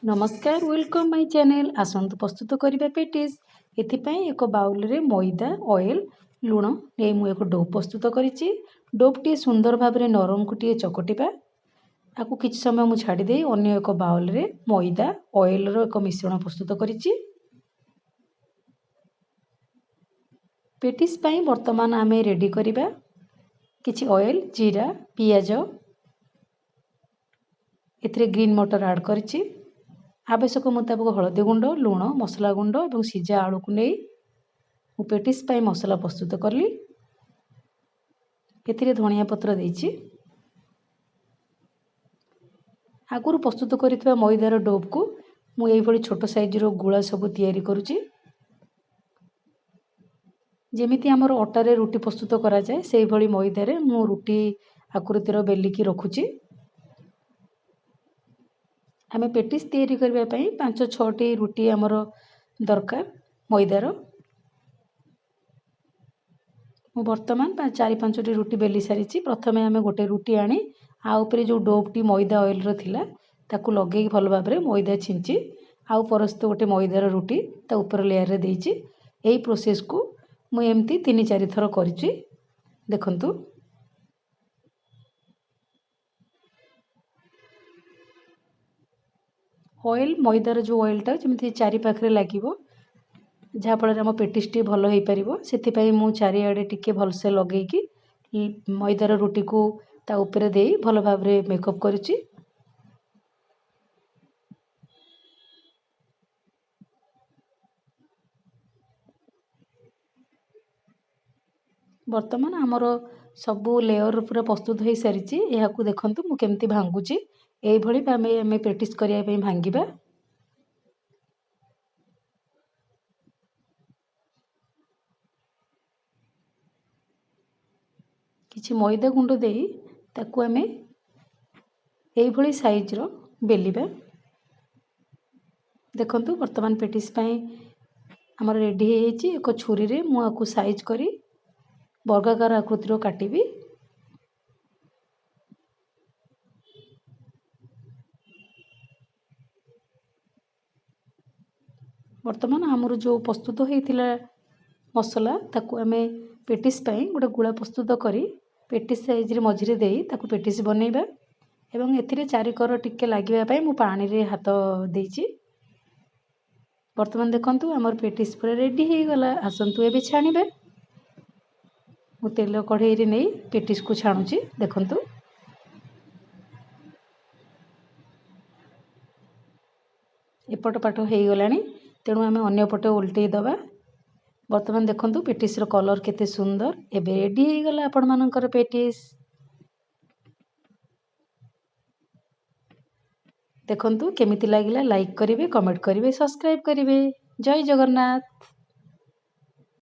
नमस्कार welcome my channel आसंतु प्रस्तुत करिबा पेटिस एथिपाई एक बाउल रे मैदा ऑयल लूण नै मु एक डो प्रस्तुत करिछि। डोटी सुंदर भाव में नरम को टिए चकटिबा आकु किछि समय मु छाड़ी दे अन्य एक बाउल रे मैदा ऑयल रो एक मिश्रण प्रस्तुत करिछि। पेटिस पाई वर्तमान आमे रेडी करिबा किछि ऑयल जीरा पियाज एथिरे ग्रीन मटर ऐड करिछि। आवश्यक मुताबिक हलदी गुंड लूण मसला गुंड और सीझा आलू को नहीं मु पेटिस पाई मसला प्रस्तुत कली। एथिरे धनिया पत्र देइछि। आगुरु प्रस्तुत करितबा मैदार डोब को मु एई भली छोट साइज रो गुळा सब तयारी करूछि। जेमिति हमर अटारे रुटी प्रस्तुत करा जाय सेई भली मैदारे मु रुटी आकृतिर बेलिकी रखुछि। आमे पेटिस तैयारी करबा पई 5-6टी रुटी हमर दरकार मैदार। मु वर्तमान 4-5टी रुटी बेली सारिछि। प्रथमे आमे गोटे रुटी आनी आ ऊपर जो डोबटी मैदा ऑयल रो थिला ताकू लगे भल भाबरे मैदा छिंची आउ परस्त गोटे मैदार रुटी ता ऊपर लेयर रे देइछि। एई प्रोसेस को मु एम्ति 3-4 थर करिछि। देखंतु ऑयल मैदार जो ऑयलटा जमिति चारि पाखरे लागिवो जहाँ फल आम पेटिस टी भल हो पार से मु चारिआडे टिके भलसे लगेगी मैदार रुटी को ता ऊपर दे भल भाव मेकअप करुच्ची। वर्तमान आमर सबू लेयर पूरा प्रस्तुत हो सारी यहाँ देखंतु मु केमती भांगुची एई भली आमे पेटिस करिया पे भांगिबा। किछि मैदा गुंड देई ताकू आमे एई भली साइज रो बेलिबा। देखंतु वर्तमान पेटिस पाई हमर रेडी हो जाइछि। एक छुरी रे मु आकू साइज करी वर्गाकार आकृतिर काटिबी। वर्तमान आमर जो प्रस्तुत होइथिला मसला ताकू आमे पेटिस पाई गोटे गुळा प्रस्तुत करी पेटिस साइज रे मझिरे देई ताकू पेटिस बनेइबा एवं एथिरे चारिकर टिके लागिबा पाई मु पानी रे हाथ देइछि। वर्तमान देखंतु हमर पेटिस पूरा रेडी हो गला। आसंतु एबे छाणीबे। मु तेल कढ़ाई रे नै पेटिस को छाणुछि। देखंतु एपट पाट हो गलानी तेणु आमे अन्य पटे उल्टै दबा। वर्तमान देखंतु पेटिस रो कलर केते सुंदर एबे रेडी हो गला आपण मानकर पेटिस। देखंतु केमिति लागिला लाइक करिवे कमेंट करिवे सब्सक्राइब करिवे। जय जगन्नाथ।